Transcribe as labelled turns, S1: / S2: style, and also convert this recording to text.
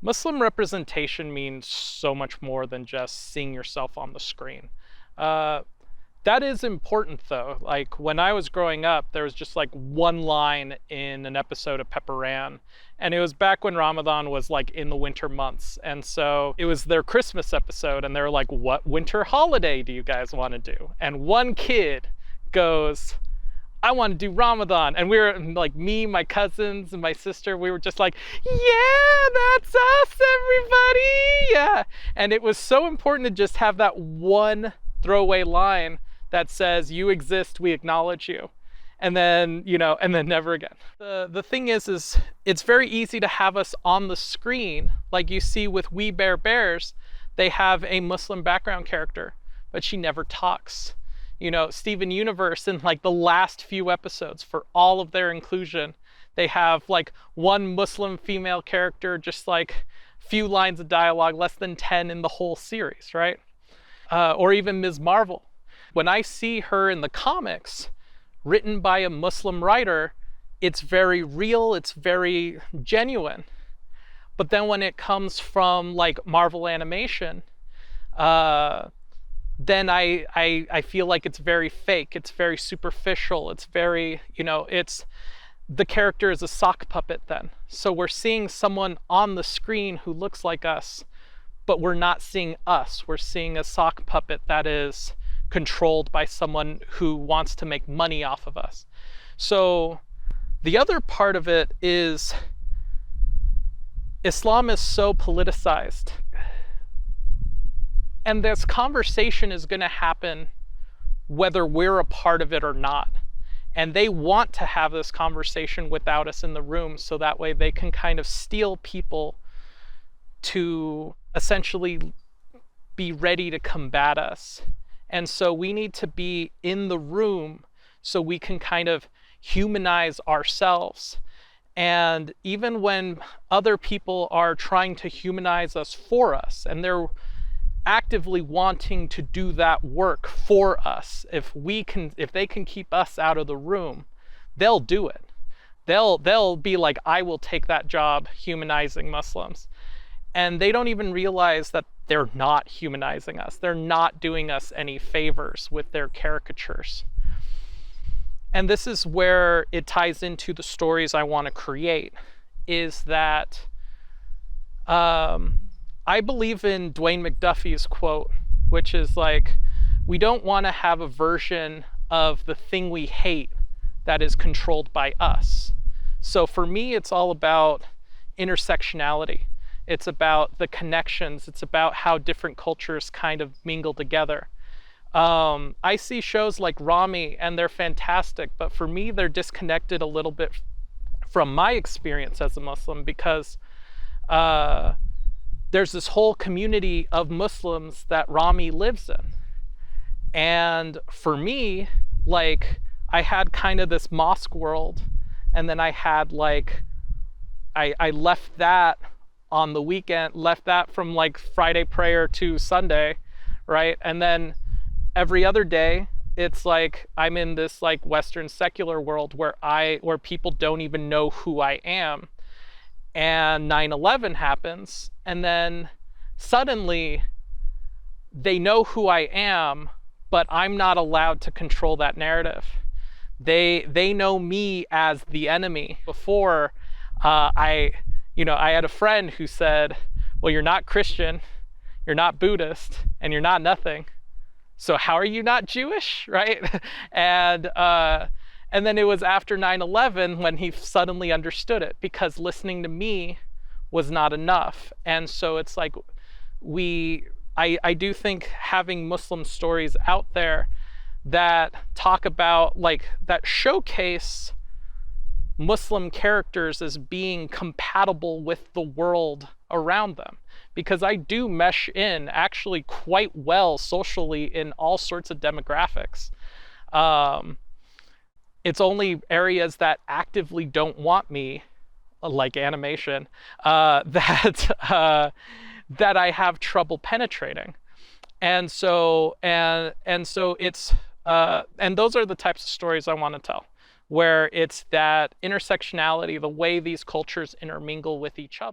S1: Muslim representation means so much more than just seeing yourself on the screen. That is important though. Like when I was growing up, there was just like one line in an episode of Pepper Ann, and it was back when Ramadan was like in the winter months. And so it was their Christmas episode, and they were like, what winter holiday do you guys want to do? And one kid goes, I want to do Ramadan. And we were like, me, my cousins, and my sister, we were just like, yeah, that's us, everybody. Yeah. And it was so important to just have that one throwaway line that says, you exist, we acknowledge you. And then, and then never again. The thing is it's very easy to have us on the screen. Like you see with We Bare Bears, they have a Muslim background character, but she never talks. Steven Universe in like the last few episodes, for all of their inclusion, they have like one Muslim female character, just like few lines of dialogue, less than 10 in the whole series, right? Or even Ms. Marvel. When I see her in the comics, written by a Muslim writer, it's very real, it's very genuine. But then when it comes from like Marvel animation, then I feel like it's very fake, it's very superficial, it's very, the character is a sock puppet then. So we're seeing someone on the screen who looks like us, but we're not seeing us. We're seeing a sock puppet that is controlled by someone who wants to make money off of us. So the other part of it is Islam is so politicized. And this conversation is going to happen whether we're a part of it or not. And they want to have this conversation without us in the room, so that way they can kind of steal people to essentially be ready to combat us. And so we need to be in the room so we can kind of humanize ourselves. And even when other people are trying to humanize us for us, and they're actively wanting to do that work for us, if they can keep us out of the room, they'll do it. They'll be like, I will take that job humanizing Muslims. And they don't even realize that they're not humanizing us. They're not doing us any favors with their caricatures. And this is where it ties into the stories I want to create, is that I believe in Dwayne McDuffie's quote, which is like, we don't want to have a version of the thing we hate that is controlled by us. So for me, it's all about intersectionality. It's about the connections. It's about how different cultures kind of mingle together. I see shows like Rami, and they're fantastic, but for me, they're disconnected a little bit from my experience as a Muslim, because there's this whole community of Muslims that Rami lives in. And for me, like, I had kind of this mosque world, and then I had like, I left that on the weekend, left that from like Friday prayer to Sunday, right? And then every other day, it's like I'm in this like Western secular world where people don't even know who I am. And 9/11 happens, and then suddenly they know who I am, but I'm not allowed to control that narrative. They know me as the enemy. Before, I had a friend who said, well, you're not Christian, you're not Buddhist, and you're not nothing. So how are you not Jewish, right? And then it was after 9/11 when he suddenly understood it, because listening to me was not enough. And so it's like I do think having Muslim stories out there that talk about, like, that showcase Muslim characters as being compatible with the world around them, because I do mesh in actually quite well socially in all sorts of demographics. It's only areas that actively don't want me, like animation, that I have trouble penetrating. And so it's and those are the types of stories I want to tell, where it's that intersectionality, the way these cultures intermingle with each other.